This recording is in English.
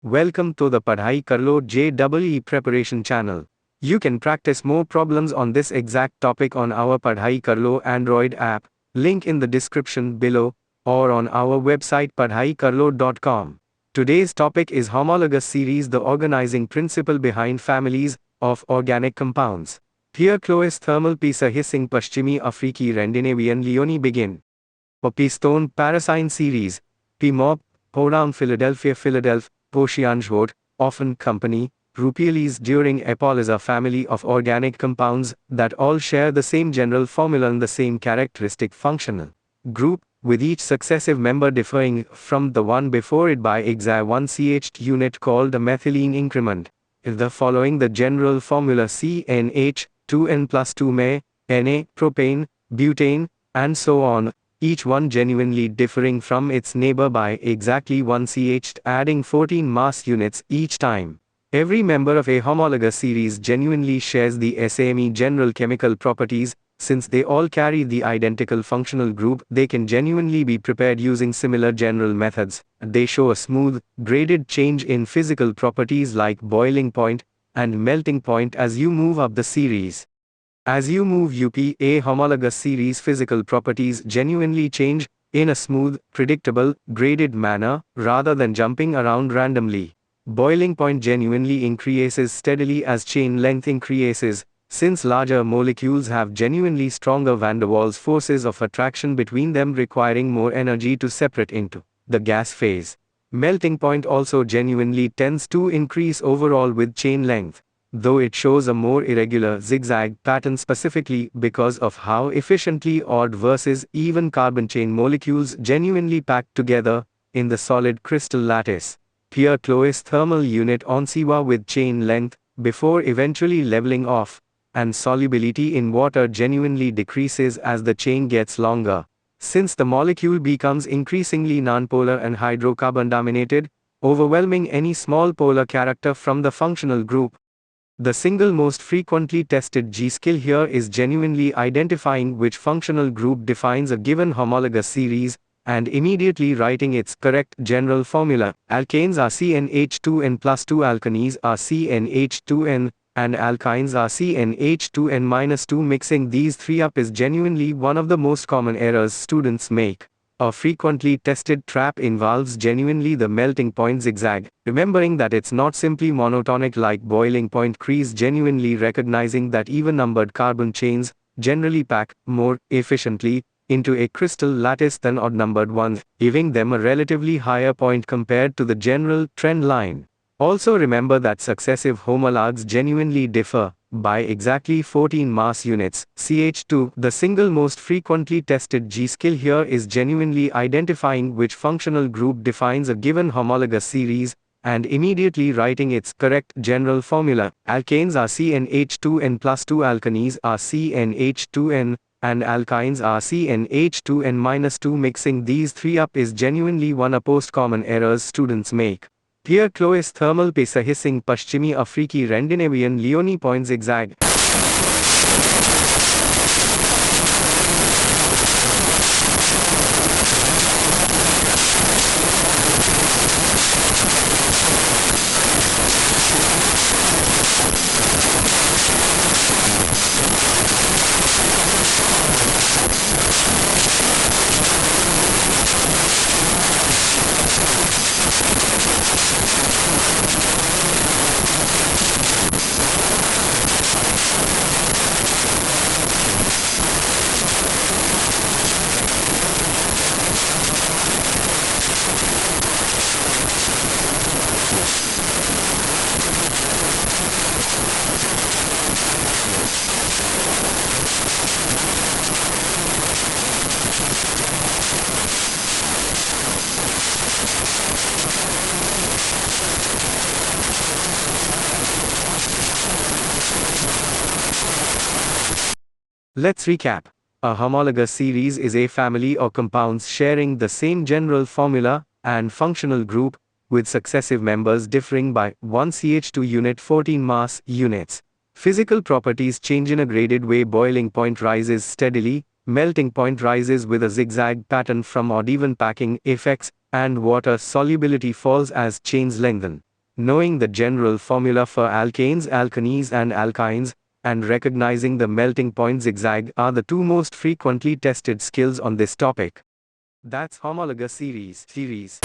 Welcome to the Padhai Karlo JEE preparation channel. You can practice more problems on this exact topic on our Padhai Karlo Android app, link in the description below, or on our website padhaikarlo.com. Today's topic is homologous series, the organizing principle behind families of organic compounds. Here Clois thermal pisa hissing Paschimi Afriki Rendinavian Leoni begin. Papistone Parasine series, P-Mob, Podown Philadelphia Poshianjvot, often company, Rupiales during Apolyza family of organic compounds that all share the same general formula and the same characteristic functional group, with each successive member differing from the one before it by exactly one CH unit called a methylene increment. The following the general formula CNH, 2N plus 2 Me, Na, propane, butane, and so on, each one genuinely differing from its neighbor by exactly 1 CH, adding 14 mass units each time. Every member of a homologous series genuinely shares the SAME general chemical properties. Since they all carry the identical functional group, they can genuinely be prepared using similar general methods. They show a smooth, graded change in physical properties like boiling point and melting point as you move up the series. As you move up a homologous series, physical properties genuinely change in a smooth, predictable, graded manner, rather than jumping around randomly. Boiling point genuinely increases steadily as chain length increases, since larger molecules have genuinely stronger van der Waals forces of attraction between them, requiring more energy to separate into the gas phase. Melting point also genuinely tends to increase overall with chain length, though it shows a more irregular zigzag pattern specifically because of how efficiently odd versus even carbon chain molecules genuinely pack together in the solid crystal lattice. Here Clois thermal unit on Siwa with chain length, before eventually leveling off, and solubility in water genuinely decreases as the chain gets longer, since the molecule becomes increasingly nonpolar and hydrocarbon dominated, overwhelming any small polar character from the functional group. The single most frequently tested G skill here is genuinely identifying which functional group defines a given homologous series, and immediately writing its correct general formula. Alkanes are CnH2n plus 2, alkanes are CnH2n, and alkynes are CnH2n-2. Mixing these three up is genuinely one of the most common errors students make. A frequently tested trap involves genuinely the melting point zigzag, remembering that it's not simply monotonic like boiling point crease, genuinely recognizing that even-numbered carbon chains generally pack more efficiently into a crystal lattice than odd-numbered ones, giving them a relatively higher point compared to the general trend line. Also remember that successive homologues genuinely differ by exactly 14 mass units, CH2. The single most frequently tested G skill here is genuinely identifying which functional group defines a given homologous series, and immediately writing its correct general formula. Alkanes are CnH2n plus 2, alkanes are CnH2n, and alkynes are CnH2n-2. Mixing these three up is genuinely one of the most common errors students make. Here Clois thermal pisa hissing Paschimi Afriki Rendinavian Leoni point zigzag. Let's recap. A homologous series is a family of compounds sharing the same general formula and functional group, with successive members differing by 1 CH2 unit 14 mass units. Physical properties change in a graded way. Boiling point rises steadily, melting point rises with a zigzag pattern from odd even packing effects, and water solubility falls as chains lengthen. Knowing the general formula for alkanes, alkanes and alkynes, and recognizing the melting point zigzag are the two most frequently tested skills on this topic. That's homologous series.